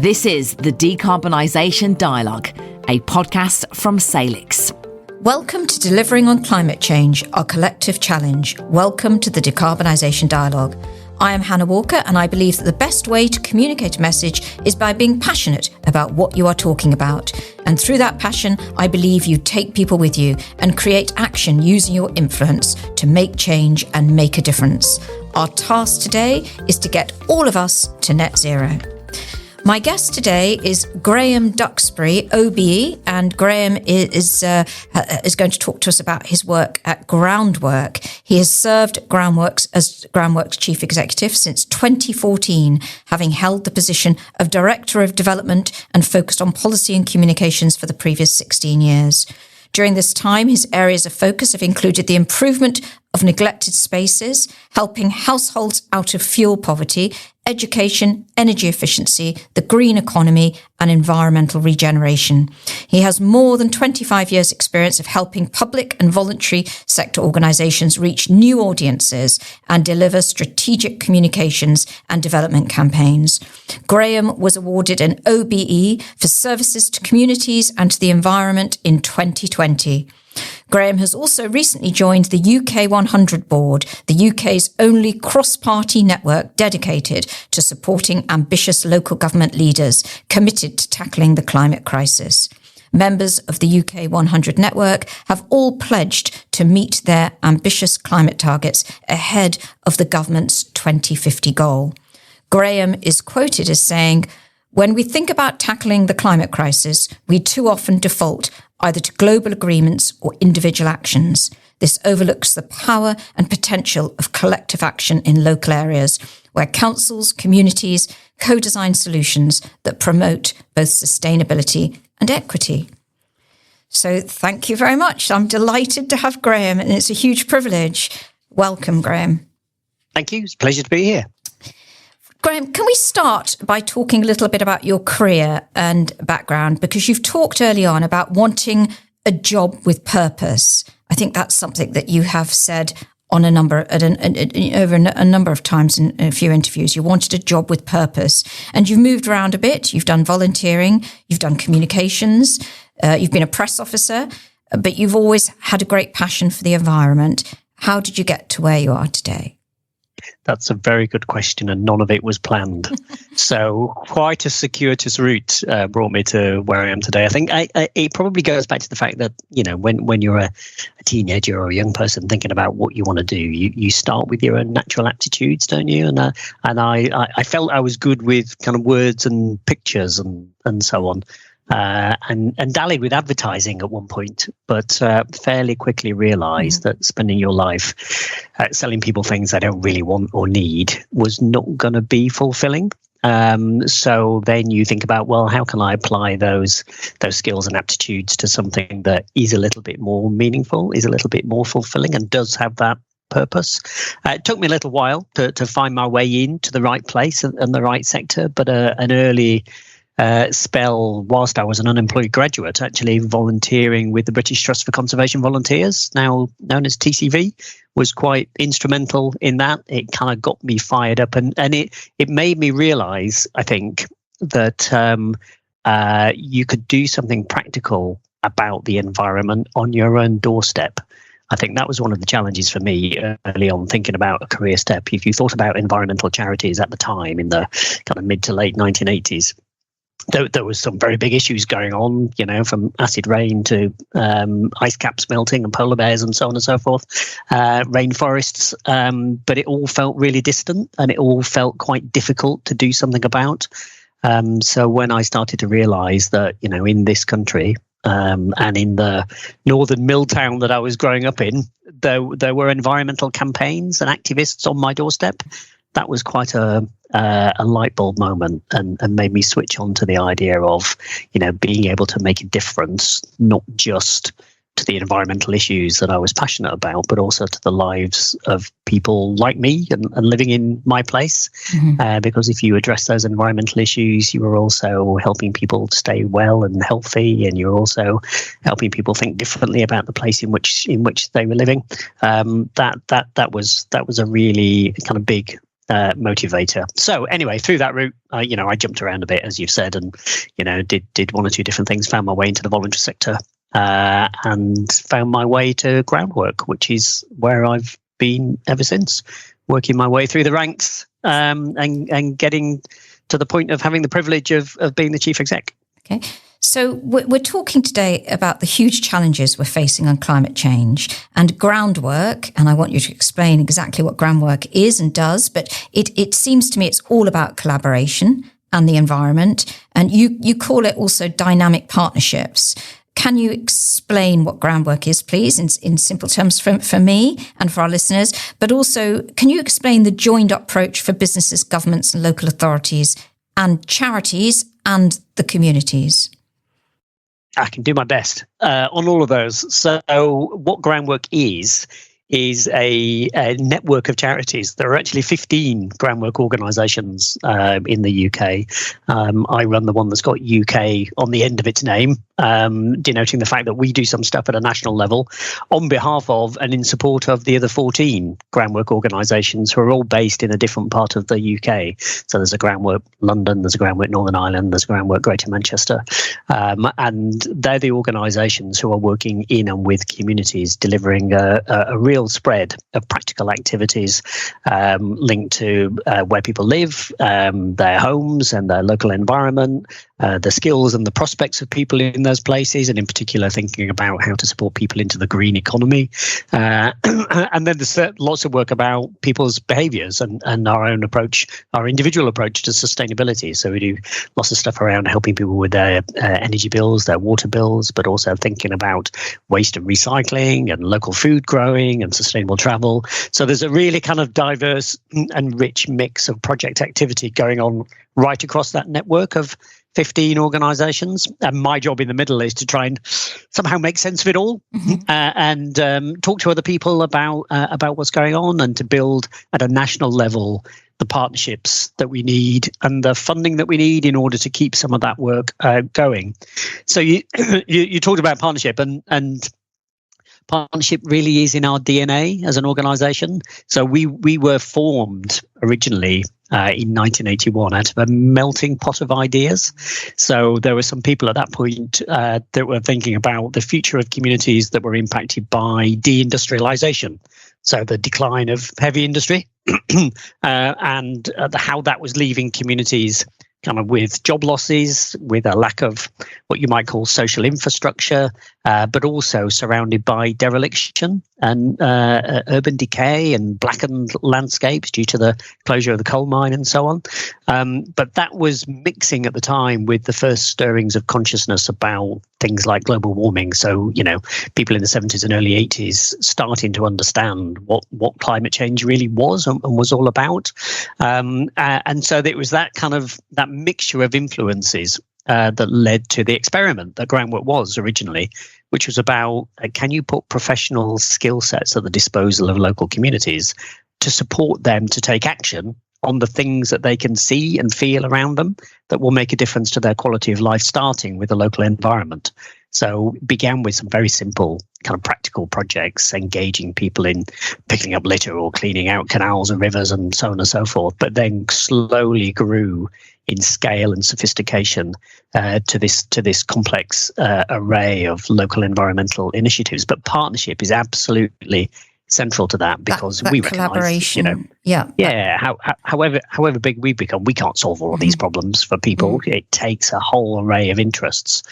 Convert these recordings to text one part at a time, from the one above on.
This is the Decarbonisation Dialogue, a podcast from Salix. Welcome to Delivering on Climate Change, our collective challenge. Welcome to the Decarbonisation Dialogue. I am Hannah Walker, and I believe that the best way to communicate a message is by being passionate about what you are talking about. And through that passion, I believe you take people with you and create action using your influence to make change and make a difference. Our task today is to get all of us to net zero. My guest today is Graham Duxbury OBE, and Graham is going to talk to us about his work at Groundwork. He has served as Groundwork's chief executive since 2014, having held the position of Director of Development and focused on policy and communications for the previous 16 years. During this time, his areas of focus have included the improvement of neglected spaces, helping households out of fuel poverty, education, energy efficiency, the green economy, and environmental regeneration. He has more than 25 years' experience of helping public and voluntary sector organisations reach new audiences and deliver strategic communications and development campaigns. Graham was awarded an OBE for services to communities and to the environment in 2020. Graham has also recently joined the UK 100 board, the UK's only cross-party network dedicated to supporting ambitious local government leaders committed to tackling the climate crisis. Members of the UK 100 network have all pledged to meet their ambitious climate targets ahead of the government's 2050 goal. Graham is quoted as saying, "When we think about tackling the climate crisis, we too often default either to global agreements or individual actions. This overlooks the power and potential of collective action in local areas, where councils, communities co-design solutions that promote both sustainability and equity." So thank you very much. I'm delighted to have Graham, and it's a huge privilege. Welcome, Graham. Thank you. It's a pleasure to be here. Graham, can we start by talking a little bit about your career and background? Because you've talked early on about wanting a job with purpose. I think that's something that you have said on over a number of times in a few interviews. You wanted a job with purpose, and you've moved around a bit. You've done volunteering, you've done communications, you've been a press officer, but you've always had a great passion for the environment. How did you get to where you are today? That's a very good question, and none of it was planned. So quite a circuitous route brought me to where I am today. I think it probably goes back to the fact that, you know, when you're a teenager or a young person thinking about what you want to do, you start with your own natural aptitudes, don't you? And I felt I was good with kind of words and pictures and so on. And dallied with advertising at one point, but fairly quickly realised that spending your life selling people things they don't really want or need was not going to be fulfilling. So then you think about, well, how can I apply those skills and aptitudes to something that is a little bit more meaningful, is a little bit more fulfilling, and does have that purpose. It took me a little while to find my way into the right place and the right sector, but an early spell whilst I was an unemployed graduate, actually volunteering with the British Trust for Conservation Volunteers, now known as TCV, was quite instrumental in that. It kind of got me fired up, and it made me realise, I think, that you could do something practical about the environment on your own doorstep. I think that was one of the challenges for me early on, thinking about a career step. If you thought about environmental charities at the time in the kind of mid to late 1980s, there was some very big issues going on, you know, from acid rain to ice caps melting and polar bears and so on and so forth, rainforests. But it all felt really distant, and it all felt quite difficult to do something about. So when I started to realise that, you know, in this country and in the northern mill town that I was growing up in, there were environmental campaigns and activists on my doorstep, that was quite a light bulb moment, and made me switch on to the idea of, you know, being able to make a difference, not just to the environmental issues that I was passionate about, but also to the lives of people like me and living in my place. Because if you address those environmental issues, you are also helping people to stay well and healthy, and you're also helping people think differently about the place in which they were living. That was a really kind of big motivator. So anyway, through that route, I jumped around a bit, as you've said, and did one or two different things. Found my way into the voluntary sector, and found my way to Groundwork, which is where I've been ever since, working my way through the ranks, and getting to the point of having the privilege of being the chief exec. Okay. So we're talking today about the huge challenges we're facing on climate change and Groundwork, and I want you to explain exactly what Groundwork is and does, but it seems to me it's all about collaboration and the environment, and you call it also dynamic partnerships. Can you explain what Groundwork is, please, in simple terms for me and for our listeners, but also can you explain the joined up approach for businesses, governments and local authorities and charities and the communities? I can do my best on all of those. So what Groundwork is a network of charities. There are actually 15 Groundwork organisations in the UK. I run the one that's got UK on the end of its name, denoting the fact that we do some stuff at a national level on behalf of and in support of the other 14 Groundwork organisations who are all based in a different part of the UK. So there's a Groundwork London, there's a Groundwork Northern Ireland, there's a Groundwork Greater Manchester. And they're the organisations who are working in and with communities, delivering a real spread of practical activities linked to where people live, their homes and their local environment, the skills and the prospects of people in those places, and in particular thinking about how to support people into the green economy. And then there's lots of work about people's behaviours and our own approach, our individual approach to sustainability. So we do lots of stuff around helping people with their energy bills, their water bills, but also thinking about waste and recycling and local food growing and sustainable travel. So there's a really kind of diverse and rich mix of project activity going on right across that network of 15 organisations, and my job in the middle is to try and somehow make sense of it all, and talk to other people about what's going on, and to build at a national level the partnerships that we need and the funding that we need in order to keep some of that work going. So you talked about partnership, and partnership really is in our DNA as an organisation. So we were formed originally in 1981 out of a melting pot of ideas. So there were some people at that point that were thinking about the future of communities that were impacted by deindustrialization. So the decline of heavy industry and how that was leaving communities kind of with job losses, with a lack of what you might call social infrastructure, but also surrounded by dereliction and urban decay and blackened landscapes due to the closure of the coal mine and so on. But that was mixing at the time with the first stirrings of consciousness about things like global warming. So, people in the 70s and early 80s starting to understand what climate change really was and was all about. And so it was that mixture of influences that led to the experiment that Groundwork was originally, which was about can you put professional skill sets at the disposal of local communities to support them to take action on the things that they can see and feel around them that will make a difference to their quality of life, starting with the local environment. So it began with some very simple kind of practical projects, engaging people in picking up litter or cleaning out canals and rivers and so on and so forth, but then slowly grew in scale and sophistication to this complex array of local environmental initiatives. But partnership is absolutely central to that, because that we collaboration, however big we become, we can't solve all of these problems for people. It takes a whole array of interests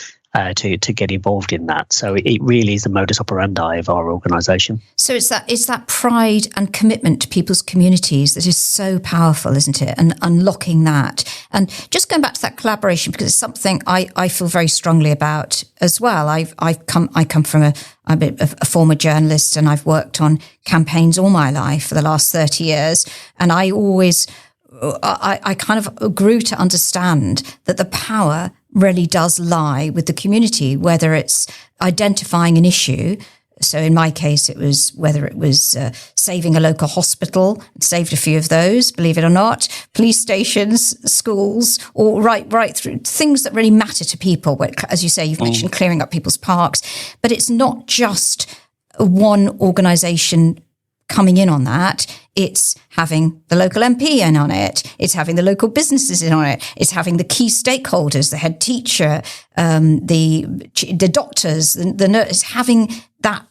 to get involved in that. So it really is the modus operandi of our organisation. So it's that pride and commitment to people's communities that is so powerful, isn't it? And unlocking that. And just going back to that collaboration, because it's something I feel very strongly about as well. I come from I'm a former journalist, and I've worked on campaigns all my life for the last 30 years. And I kind of grew to understand that the power really does lie with the community, whether it's identifying an issue. So in my case, it was whether it was saving a local hospital, saved a few of those, believe it or not, police stations, schools, or right through things that really matter to people. As you say, you've mentioned clearing up people's parks, but it's not just one organisation coming in on that. it's having the local MP in on it. It's having the local businesses in on it. It's having the key stakeholders, the head teacher, the doctors, the nurse, having that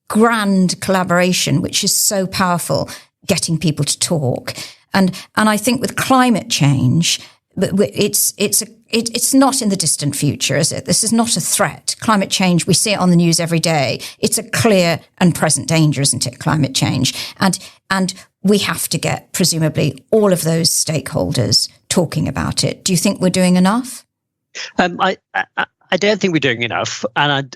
grand collaboration, which is so powerful, getting people to talk. And I think with climate change, it's not in the distant future, is it? This is not a threat. Climate change, we see it on the news every day. It's a clear and present danger, isn't it? Climate change. And we have to get, presumably, all of those stakeholders talking about it. Do you think we're doing enough? I don't think we're doing enough. And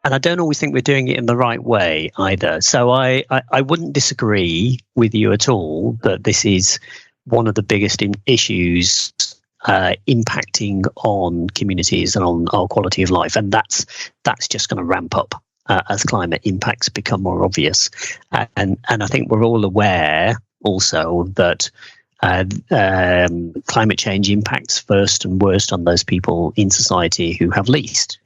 I don't always think we're doing it in the right way either. So I wouldn't disagree with you at all that this is one of the biggest issues impacting on communities and on our quality of life. And that's just going to ramp up as climate impacts become more obvious. And I think we're all aware also that climate change impacts first and worst on those people in society who have least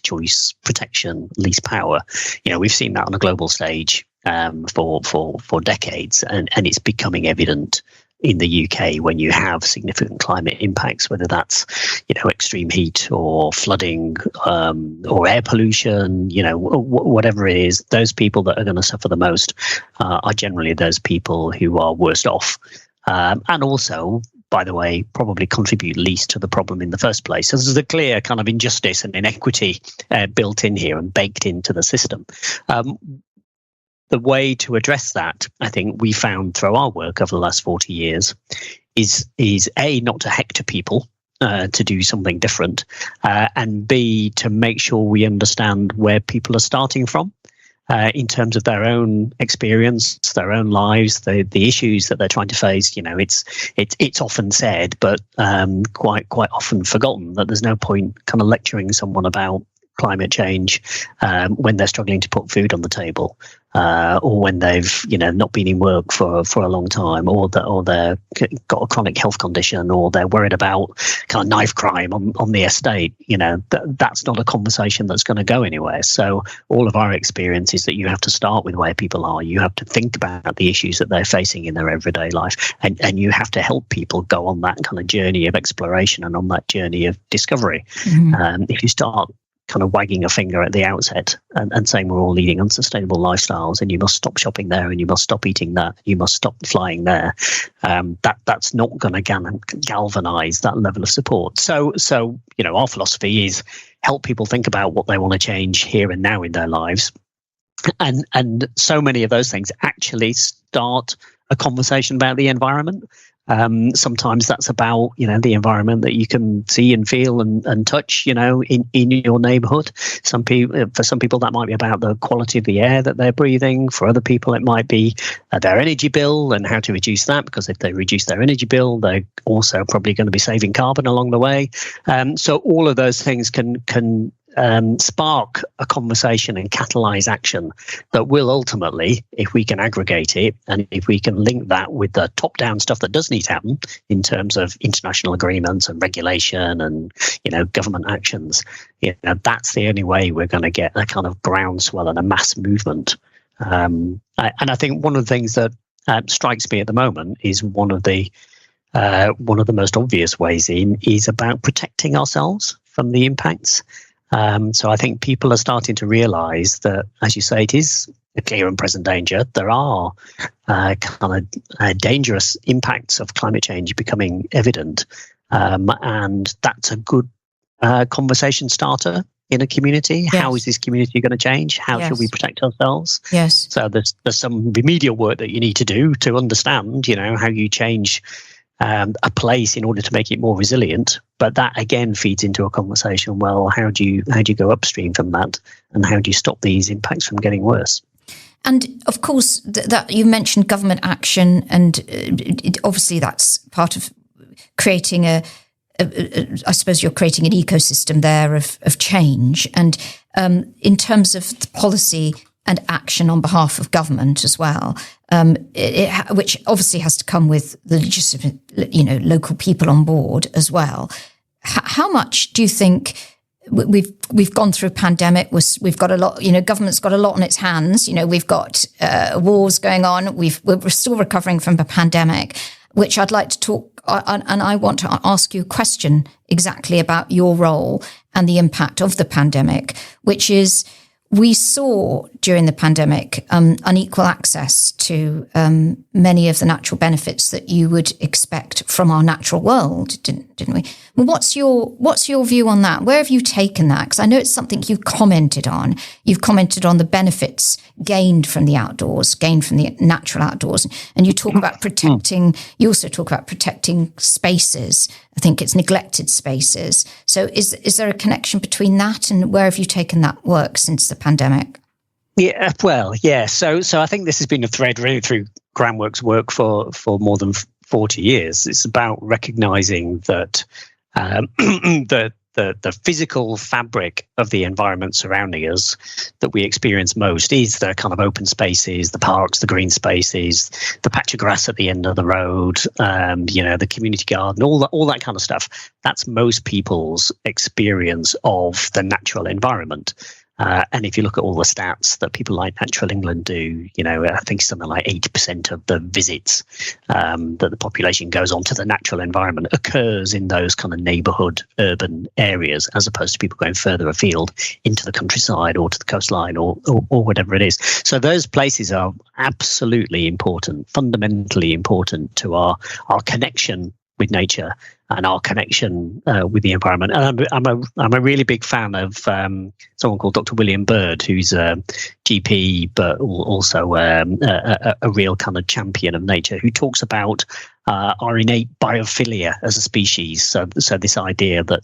choice, protection, least power. We've seen that on a global stage for decades, and it's becoming evident in the UK when you have significant climate impacts, whether that's extreme heat or flooding or air pollution, whatever it is. Those people that are going to suffer the most are generally those people who are worst off. And also, by the way, probably contribute least to the problem in the first place. So there's a clear kind of injustice and inequity built in here and baked into the system. The way to address that, I think we found through our work over the last 40 years, is A, not to hector people to do something different, and B, to make sure we understand where people are starting from. In terms of their own experience, their own lives, the issues that they're trying to face. It's often said, but quite often forgotten, that there's no point kind of lecturing someone about climate change when they're struggling to put food on the table, or when they've not been in work for a long time, or they're got a chronic health condition, or they're worried about kind of knife crime on the estate. That's not a conversation that's going to go anywhere. So all of our experience is that you have to start with where people are. You have to think about the issues that they're facing in their everyday life, and you have to help people go on that kind of journey of exploration and on that journey of discovery. Mm-hmm. If you start kind of wagging a finger at the outset and saying we're all leading unsustainable lifestyles and you must stop shopping there and you must stop eating that, you must stop flying there, that's not going to galvanize that level of support. So our philosophy is help people think about what they want to change here and now in their lives, and so many of those things actually start a conversation about the environment. Sometimes that's about the environment that you can see and feel and touch in your neighborhood. For some people that might be about the quality of the air that they're breathing. For other people it might be their energy bill and how to reduce that, because if they reduce their energy bill they're also probably going to be saving carbon along the way. So all of those things can spark a conversation and catalyze action that will ultimately, if we can aggregate it and if we can link that with the top-down stuff that does need to happen in terms of international agreements and regulation and government actions, that's the only way we're going to get a kind of groundswell and a mass movement. And I think one of the things that strikes me at the moment is one of the most obvious ways in is about protecting ourselves from the impacts. So I think people are starting to realise that, as you say, it is a clear and present danger. There are kind of dangerous impacts of climate change becoming evident, and that's a good conversation starter in a community. Yes. How is this community going to change? How should we protect ourselves? Yes. So there's some remedial work that you need to do to understand, how you change a place in order to make it more resilient. But that again feeds into a conversation. Well, how do you go upstream from that, and how do you stop these impacts from getting worse? And of course, that you mentioned government action, and obviously that's part of creating I suppose you're creating an ecosystem there of change. And in terms of the policy and action on behalf of government as well, which obviously has to come with the legitimate, local people on board as well. How much do you think we've gone through a pandemic. We've got a lot. Government's got a lot on its hands. We've got wars going on. We're still recovering from a pandemic, which I'd like to talk. And I want to ask you a question exactly about your role and the impact of the pandemic, which is, we saw during the pandemic unequal access to many of the natural benefits that you would expect from our natural world, didn't we? Well, what's your view on that? Where have you taken that? Because I know it's something you've commented on. You've commented on the benefits gained from the outdoors, gained from the natural outdoors, and you talk about protecting. You also talk about protecting spaces. I think it's neglected spaces. So is there a connection between that, and where have you taken that work since the pandemic? Yeah, well, yeah. So I think this has been a thread really through Groundwork's work for more than 40 years. It's about recognizing that the physical fabric of the environment surrounding us that we experience most is the kind of open spaces, the parks, the green spaces, the patch of grass at the end of the road, the community garden, all that kind of stuff. That's most people's experience of the natural environment. And if you look at all the stats that people like Natural England do, I think something like 80% of the visits that the population goes on to the natural environment occurs in those kind of neighbourhood urban areas, as opposed to people going further afield into the countryside or to the coastline or whatever it is. So those places are absolutely important, fundamentally important to our connection with nature and our connection with the environment. And I'm a really big fan of someone called Dr. William Bird, who's a GP, but also a real kind of champion of nature, who talks about our innate biophilia as a species. So this idea that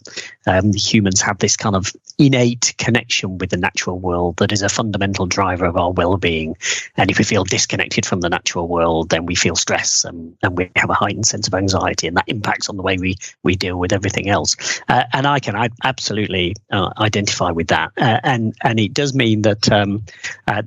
humans have this kind of innate connection with the natural world that is a fundamental driver of our well-being. And if we feel disconnected from the natural world, then we feel stress and we have a heightened sense of anxiety, and that impacts on the way we deal with everything else. And I absolutely identify with that. And it does mean that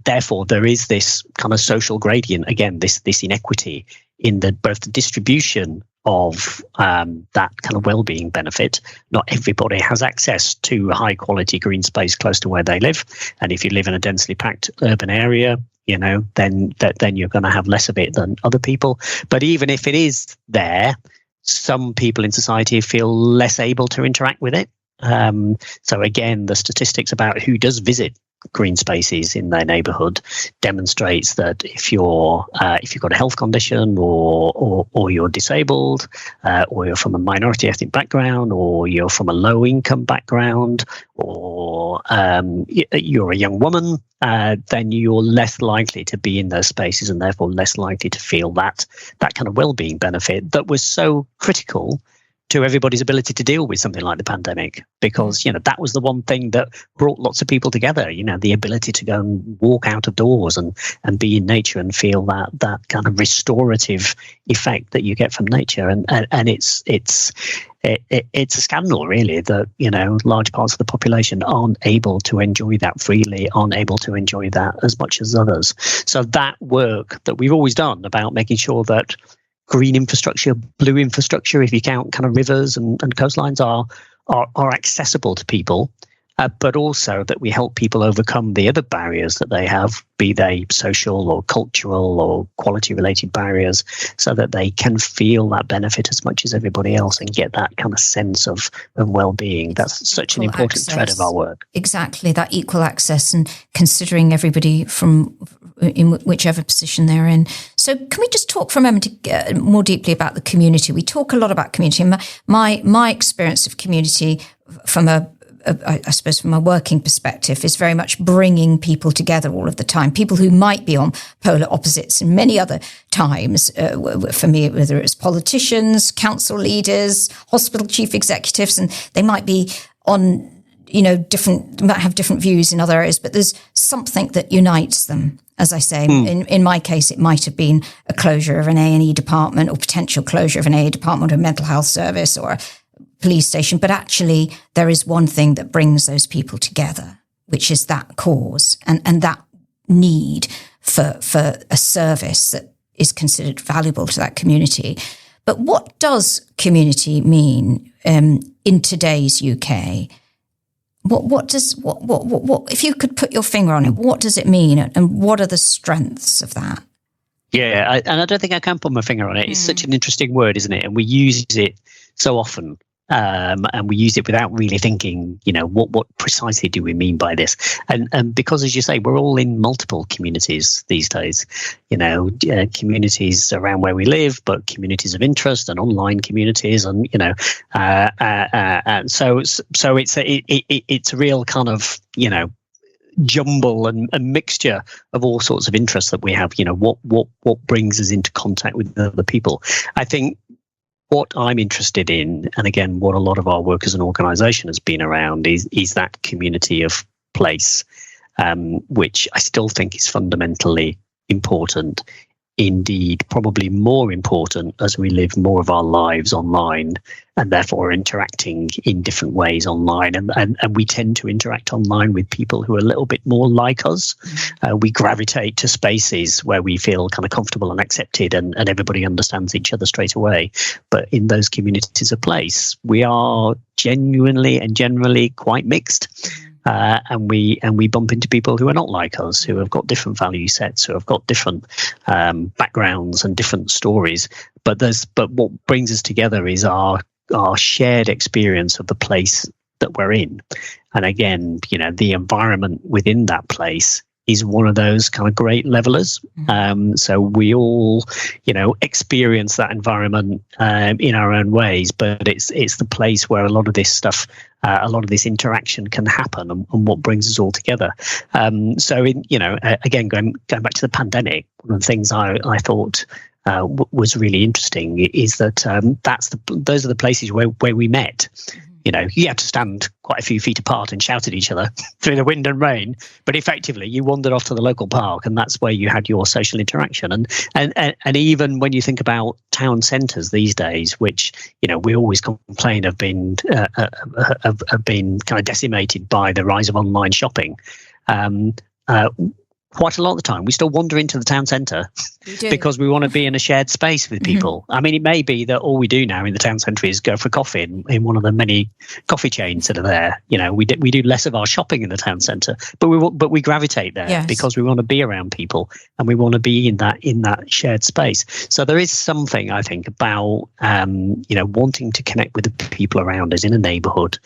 therefore there is this kind of social gradient, again, this inequity in both the distribution of that kind of well-being benefit. Not everybody has access to a high-quality green space close to where they live, and if you live in a densely packed urban area, then you're going to have less of it than other people. But even if it is there, some people in society feel less able to interact with it. So again, the statistics about who does visit green spaces in their neighbourhood demonstrates that if you've got a health condition, or you're disabled, or you're from a minority ethnic background, or you're from a low income background, or you're a young woman, then you're less likely to be in those spaces, and therefore less likely to feel that kind of well-being benefit that was so critical to everybody's ability to deal with something like the pandemic, because that was the one thing that brought lots of people together. The ability to go and walk out of doors and be in nature and feel that kind of restorative effect that you get from nature. And it's a scandal, really, that large parts of the population aren't able to enjoy that freely, aren't able to enjoy that as much as others. So that work that we've always done about making sure that green infrastructure, blue infrastructure, if you count kind of rivers and coastlines, are accessible to people, but also that we help people overcome the other barriers that they have, be they social or cultural or quality-related barriers, so that they can feel that benefit as much as everybody else and get that kind of sense of well-being. That's such an important thread of our work. Exactly, that equal access and considering everybody from in whichever position they're in. So can we just talk for a moment more deeply about the community? We talk a lot about community. My experience of community from I suppose from a working perspective is very much bringing people together all of the time. People who might be on polar opposites in many other times. For me, whether it's politicians, council leaders, hospital chief executives, and they might be on, might have different views in other areas, but there's something that unites them. As I say, in my case, it might have been a closure of an A&E department, or potential closure of an A&E department, or a mental health service, or a police station. But actually, there is one thing that brings those people together, which is that cause and that need for a service that is considered valuable to that community. But what does community mean in today's UK? What if you could put your finger on it, what does it mean, and what are the strengths of that? Yeah, and I don't think I can put my finger on it. It's such an interesting word, isn't it? And we use it so often, and we use it without really thinking, what precisely do we mean by this? And because, as you say, we're all in multiple communities these days, communities around where we live, but communities of interest and online communities, and and so it's a real kind of jumble and mixture of all sorts of interests that we have. What brings us into contact with other people. I think what I'm interested in, and again, what a lot of our work as an organisation has been around, is that community of place, which I still think is fundamentally important. Indeed, probably more important as we live more of our lives online, and therefore interacting in different ways online. And we tend to interact online with people who are a little bit more like us. We gravitate to spaces where we feel kind of comfortable and accepted, and everybody understands each other straight away. But in those communities of place, we are genuinely and generally quite mixed. And we bump into people who are not like us, who have got different value sets, who have got different backgrounds and different stories. But what brings us together is our shared experience of the place that we're in. And again, the environment within that place is one of those kind of great levelers. So we all, experience that environment in our own ways, but it's the place where a lot of this stuff, a lot of this interaction can happen, and what brings us all together. So again, going back to the pandemic, one of the things I thought was really interesting is that those are the places where we met. You had to stand quite a few feet apart and shout at each other through the wind and rain, but effectively you wandered off to the local park, and that's where you had your social interaction. And even when you think about town centres these days, which we always complain have been kind of decimated by the rise of online shopping. Quite a lot of the time, we still wander into the town centre because we want to be in a shared space with people. I mean, it may be that all we do now in the town centre is go for coffee in one of the many coffee chains that are there. We do less of our shopping in the town centre, but we gravitate there because we want to be around people, and we want to be in that shared space. So there is something, I think, about wanting to connect with the people around us in a neighbourhood,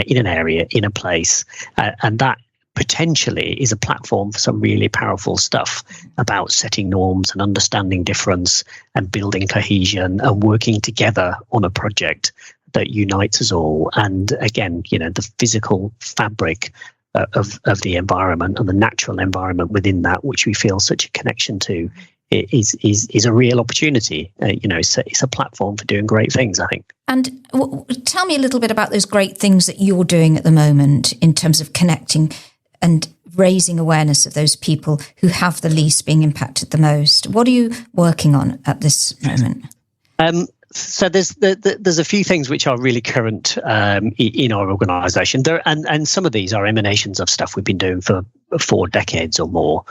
in an area, in a place, and that potentially is a platform for some really powerful stuff about setting norms and understanding difference and building cohesion and working together on a project that unites us all. And again, the physical fabric of the environment and the natural environment within that, which we feel such a connection to, is a real opportunity. It's a platform for doing great things, I think. And tell me a little bit about those great things that you're doing at the moment in terms of connecting and raising awareness of those people who have the least being impacted the most. What are you working on at this moment? So there's a few things which are really current in our organisation. And some of these are emanations of stuff we've been doing for 4 decades or more.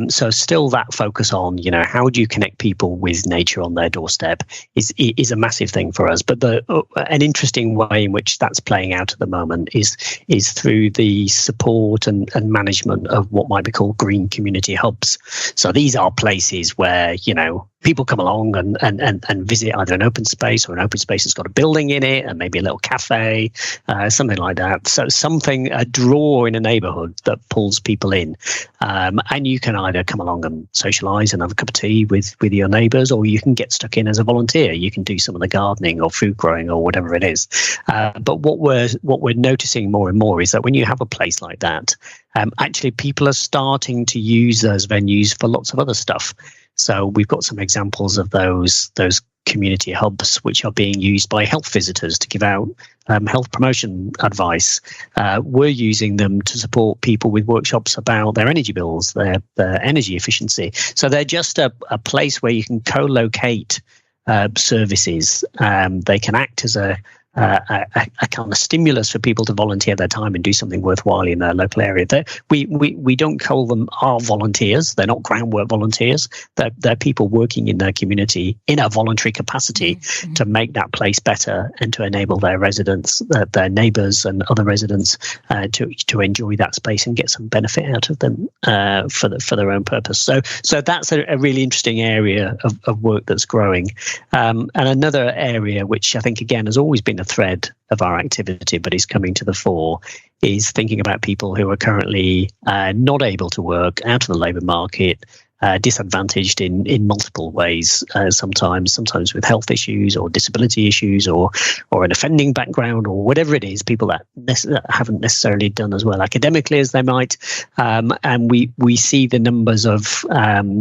So still that focus on, how do you connect people with nature on their doorstep is a massive thing for us. But an interesting way in which that's playing out at the moment is through the support and management of what might be called green community hubs. So these are places where, people come along and visit either an open space or an open space that's got a building in it and maybe a little cafe, something like that. So a draw in a neighbourhood that pulls people in. And you can either come along and socialise and have a cup of tea with your neighbours, or you can get stuck in as a volunteer. You can do some of the gardening or food growing or whatever it is. But what we're noticing more and more is that when you have a place like that, actually people are starting to use those venues for lots of other stuff. So we've got some examples of those community hubs which are being used by health visitors to give out health promotion advice. We're using them to support people with workshops about their energy bills, their energy efficiency. So they're just a place where you can co-locate services. They can act as a a kind of stimulus for people to volunteer their time and do something worthwhile in their local area. We don't call them our volunteers. They're not Groundwork volunteers. They're people working in their community in a voluntary capacity to make that place better and to enable their residents, their neighbours and other residents to enjoy that space and get some benefit out of them for their own purpose. So that's a really interesting area of work that's growing. And another area which I think, again, has always been a thread of our activity but is coming to the fore is thinking about people who are currently not able to work, out of the labour market, disadvantaged in multiple ways, sometimes with health issues or disability issues or an offending background or whatever it is, people that haven't necessarily done as well academically as they might. And we see the numbers of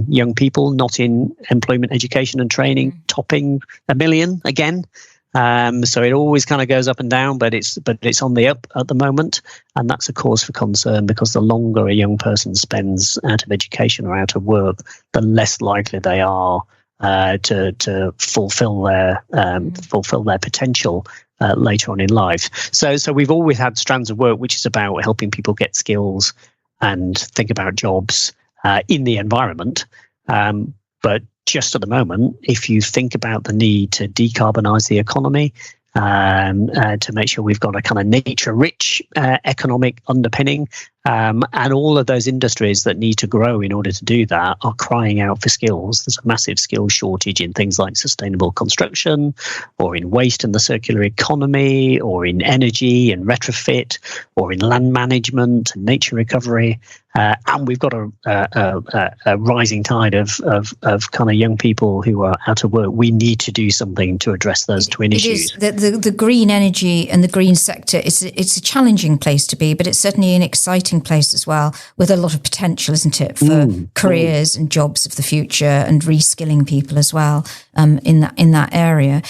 young people not in employment, education and training topping 1 million again. So it always kind of goes up and down, but it's on the up at the moment, and that's a cause for concern because the longer a young person spends out of education or out of work, the less likely they are to fulfill their potential later on in life. So we've always had strands of work which is about helping people get skills and think about jobs in the environment, but just at the moment, if you think about the need to decarbonise the economy, to make sure we've got a kind of nature-rich economic underpinning, and all of those industries that need to grow in order to do that are crying out for skills. There's a massive skills shortage in things like sustainable construction, or in waste and the circular economy, or in energy and retrofit, or in land management and nature recovery. And we've got a rising tide of kind of young people who are out of work. We need to do something to address those twin issues. The green energy and the green sector, it's a challenging place to be, but it's certainly an exciting place as well, with a lot of potential, isn't it, for careers and jobs of the future and reskilling people as well in that area.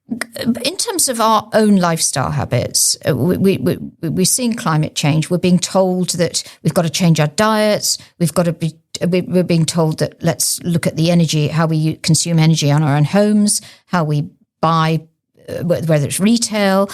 In terms of our own lifestyle habits, we're seeing climate change. We're being told that we've got to change our diets. We're being told that let's look at the energy, how we consume energy on our own homes, how we buy, whether it's retail.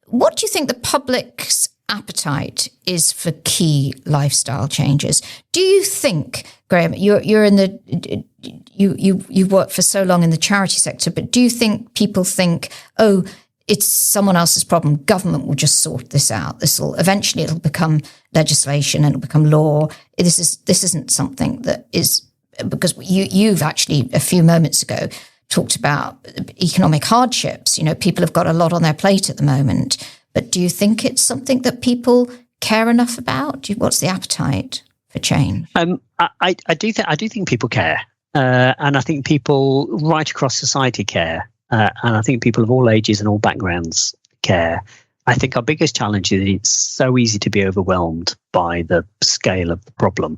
What do you think the public's appetite is for key lifestyle changes? Do you think, Graham, you're in the you've worked for so long in the charity sector, but do you think people think, oh, it's someone else's problem, government will just sort this out, it'll become legislation and it'll become law? This isn't something that is, because you've actually a few moments ago talked about economic hardships. People have got a lot on their plate at the moment. But do you think it's something that people care enough about? What's the appetite for change? I do think people care, and I think people right across society care, and I think people of all ages and all backgrounds care. I think our biggest challenge is it's so easy to be overwhelmed by the scale of the problem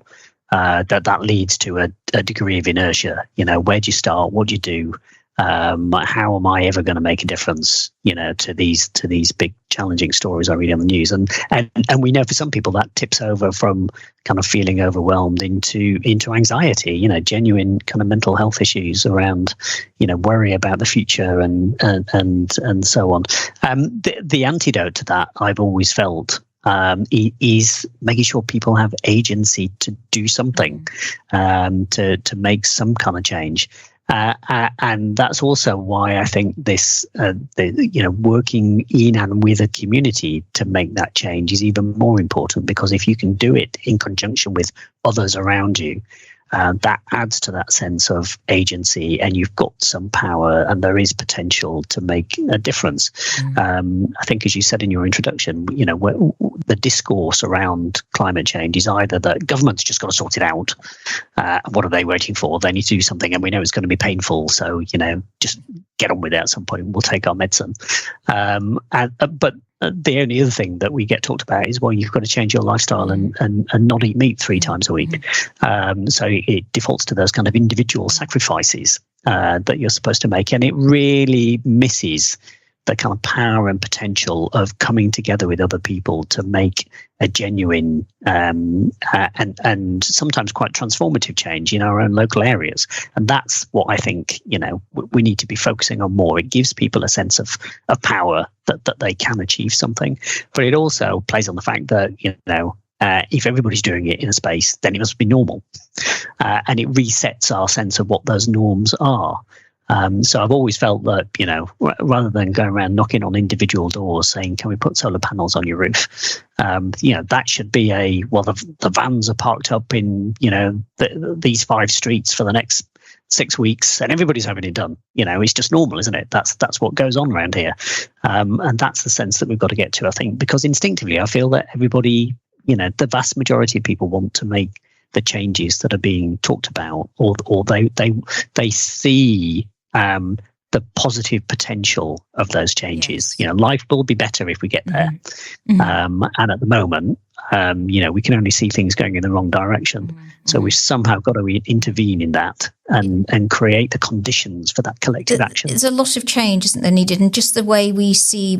that leads to a degree of inertia. Where do you start? What do you do? How am I ever going to make a difference, to these big challenging stories I read on the news? And we know for some people that tips over from kind of feeling overwhelmed into anxiety, genuine kind of mental health issues around, worry about the future and so on. The antidote to that, I've always felt, is making sure people have agency to do something, to make some kind of change. And that's also why I think this, working in and with a community to make that change is even more important, because if you can do it in conjunction with others around you, that adds to that sense of agency, and you've got some power and there is potential to make a difference. I think, as you said in your introduction, the discourse around climate change is either that government's just got to sort it out. What are they waiting for? They need to do something, and we know it's going to be painful. So, just get on with it at some point. We'll take our medicine. But the only other thing that we get talked about is, well, you've got to change your lifestyle and not eat meat 3 times a week. So it defaults to those kind of individual sacrifices that you're supposed to make. And it really misses the kind of power and potential of coming together with other people to make a genuine and sometimes quite transformative change in our own local areas. And that's what I think, we need to be focusing on more. It gives people a sense of power that they can achieve something. But it also plays on the fact that, if everybody's doing it in a space, then it must be normal. And it resets our sense of what those norms are. So I've always felt that, rather than going around knocking on individual doors saying, can we put solar panels on your roof? That should be the vans are parked up in, these 5 streets for the next 6 weeks and everybody's having it done. It's just normal, isn't it? That's what goes on around here. And that's the sense that we've got to get to, I think, because instinctively I feel that everybody, the vast majority of people want to make the changes that are being talked about, or they see the positive potential of those changes. Yes. Life will be better if we get there. Mm-hmm. And at the moment, we can only see things going in the wrong direction. Mm-hmm. So we've somehow got to intervene in that and create the conditions for that collective action. There's a lot of change, isn't there, needed? And just the way we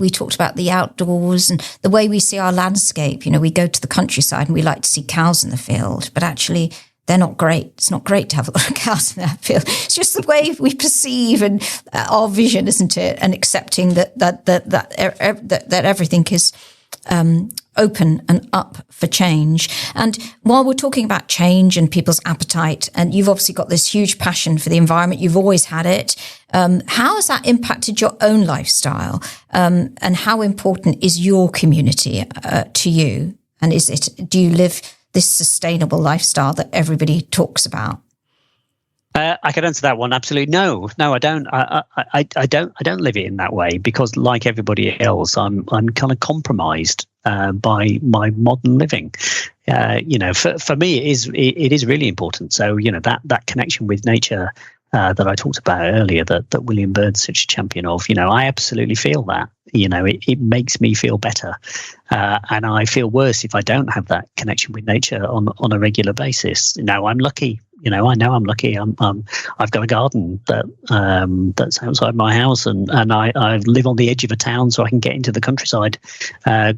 talked about the outdoors and the way we see our landscape. We go to the countryside and we like to see cows in the field, but actually they're not great. It's not great to have a lot of cows in that field. It's just the way we perceive and our vision, isn't it? And accepting that everything is open and up for change. And while we're talking about change and people's appetite, and you've obviously got this huge passion for the environment, you've always had it. How has that impacted your own lifestyle? And how important is your community to you? And do you live this sustainable lifestyle that everybody talks about? I could answer that one. Absolutely. No, I don't. I don't live it in that way because, like everybody else, I'm kind of compromised by my modern living. For me, it is really important. So that connection with nature that I talked about earlier, that William Byrd's such a champion of. I absolutely feel that. It makes me feel better, and I feel worse if I don't have that connection with nature on a regular basis. I'm lucky. I know I'm lucky. I've got a garden that's outside my house, and I live on the edge of a town, so I can get into the countryside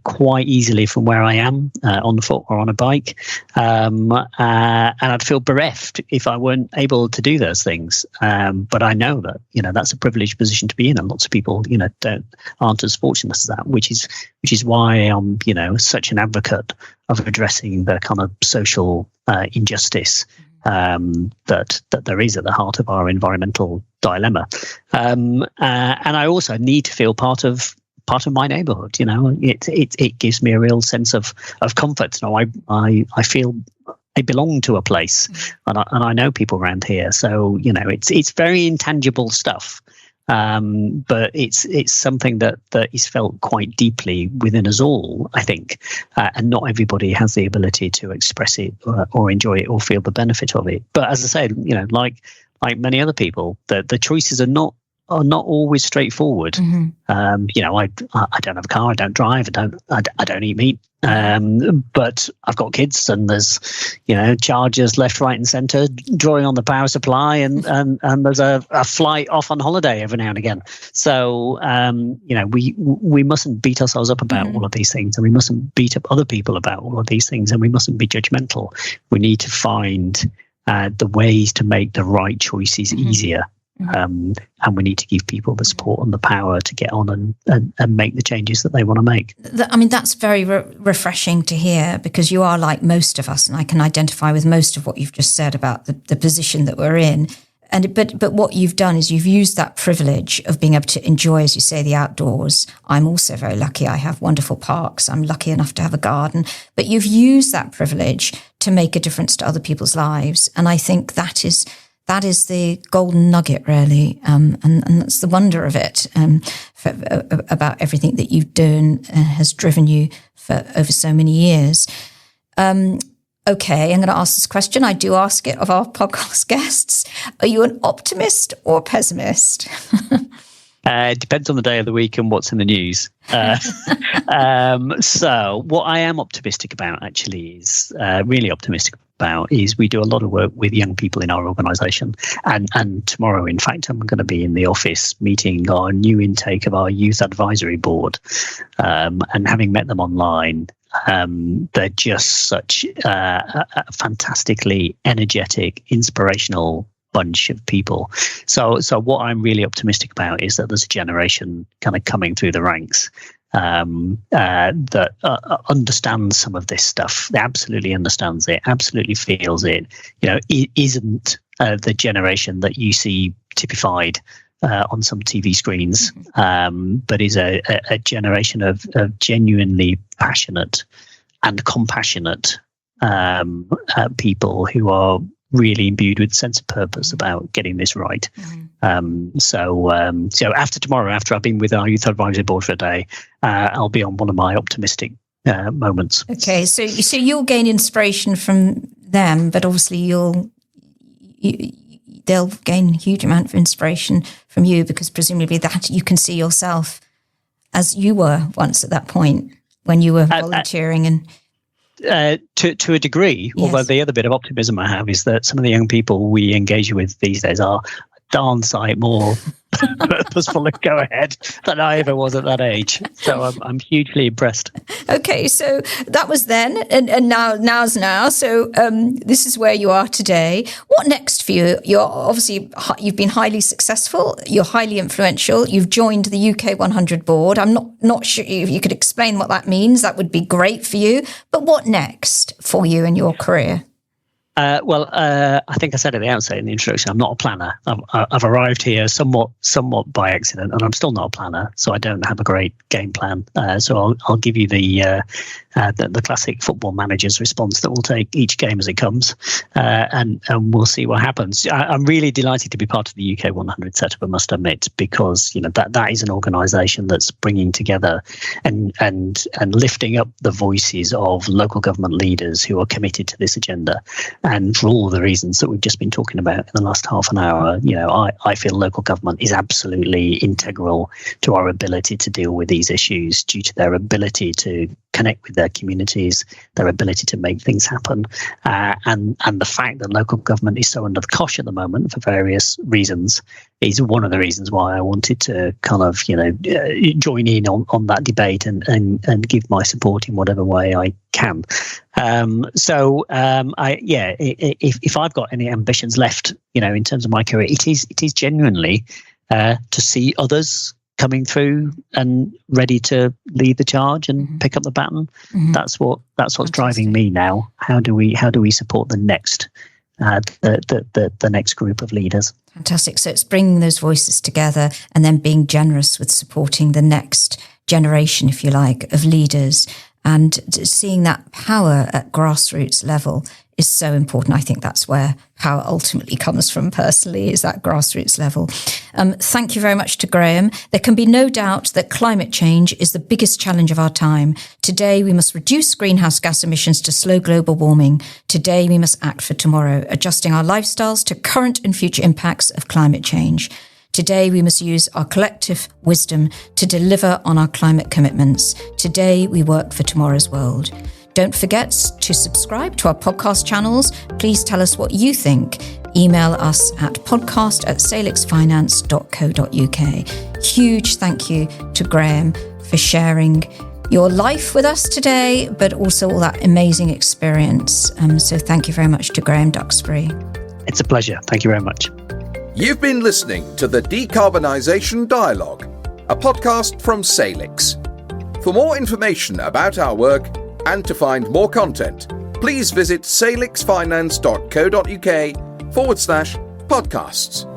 quite easily from where I am on foot or on a bike. And I'd feel bereft if I weren't able to do those things. But I know that that's a privileged position to be in, and lots of people aren't as fortunate as that, which is why I'm such an advocate of addressing the kind of social injustice that there is at the heart of our environmental dilemma, and I also need to feel part of my neighbourhood. It gives me a real sense of comfort. I feel I belong to a place, and I know people around here. So it's very intangible stuff. But it's something that is felt quite deeply within us all, I think, and not everybody has the ability to express it or enjoy it or feel the benefit of it. But as I said, like many other people, the choices are not always straightforward. Mm-hmm. I don't have a car, I don't drive, I don't eat meat. But I've got kids, and there's, chargers left, right, and centre drawing on the power supply, and there's a flight off on holiday every now and again. So, we mustn't beat ourselves up about all of these things, and we mustn't beat up other people about all of these things, and we mustn't be judgmental. We need to find the ways to make the right choices easier. And we need to give people the support and the power to get on and make the changes that they want to make. That's very refreshing to hear, because you are like most of us, and I can identify with most of what you've just said about the position that we're in. But what you've done is you've used that privilege of being able to enjoy, as you say, the outdoors. I'm also very lucky. I have wonderful parks. I'm lucky enough to have a garden. But you've used that privilege to make a difference to other people's lives. And I think that is the golden nugget, really, and that's the wonder of it, about everything that you've done has driven you for over so many years. Okay, I'm going to ask this question. I do ask it of our podcast guests. Are you an optimist or pessimist? Depends on the day of the week and what's in the news. So what I am optimistic about, actually, is really optimistic about, is we do a lot of work with young people in our organisation. And tomorrow, in fact, I'm going to be in the office meeting our new intake of our youth advisory board. And having met them online, they're just such a fantastically energetic, inspirational bunch of people. So what I'm really optimistic about is that there's a generation kind of coming through the ranks that understands some of this stuff. They absolutely understands it, absolutely feels it. It isn't the generation that you see typified on some TV screens, but is a generation of genuinely passionate and compassionate people who are really imbued with a sense of purpose about getting this right. So after tomorrow, after I've been with our youth advisory board for a day, I'll be on one of my optimistic moments. Okay, so you'll gain inspiration from them, but obviously they'll gain a huge amount of inspiration from you, because presumably that you can see yourself as you were once at that point when you were volunteering and. To a degree, yes. Although the other bit of optimism I have is that some of the young people we engage with these days are a darn sight more purposeful and go ahead than I ever was at that age. So I'm hugely impressed. Okay, so that was then, and now's now. So this is where you are today. What next for you? You've been highly successful. You're highly influential. You've joined the UK 100 board. I'm not sure if you could explain what that means. That would be great for you. But what next for you in your career? I think I said at the outset in the introduction, I'm not a planner. I've arrived here somewhat by accident, and I'm still not a planner, so I don't have a great game plan. So I'll give you the classic football manager's response that we'll take each game as it comes, and we'll see what happens. I'm really delighted to be part of the UK 100 setup, I must admit, because that is an organisation that's bringing together and lifting up the voices of local government leaders who are committed to this agenda. And for all the reasons that we've just been talking about in the last half an hour, I feel local government is absolutely integral to our ability to deal with these issues, due to their ability to connect with their communities, their ability to make things happen, and the fact that local government is so under the cosh at the moment for various reasons is one of the reasons why I wanted to kind of join in on that debate and give my support in whatever way I can. If I've got any ambitions left, in terms of my career, it is genuinely to see others coming through and ready to lead the charge and pick up the baton. That's what's Fantastic. Driving me now. How do we support the next the next group of leaders? Fantastic. So it's bringing those voices together and then being generous with supporting the next generation, if you like, of leaders, and seeing that power at grassroots level is so important. I think that's where power ultimately comes from personally, is that grassroots level. Thank you very much to Graham. There can be no doubt that climate change is the biggest challenge of our time. Today, we must reduce greenhouse gas emissions to slow global warming. Today, we must act for tomorrow, adjusting our lifestyles to current and future impacts of climate change. Today, we must use our collective wisdom to deliver on our climate commitments. Today, we work for tomorrow's world. Don't forget to subscribe to our podcast channels. Please tell us what you think. Email us at podcast@salixfinance.co.uk. Huge thank you to Graham for sharing your life with us today, but also all that amazing experience. So thank you very much to Graham Duxbury. It's a pleasure. Thank you very much. You've been listening to the Decarbonisation Dialogue, a podcast from Salix. For more information about our work and to find more content, please visit salixfinance.co.uk/podcasts.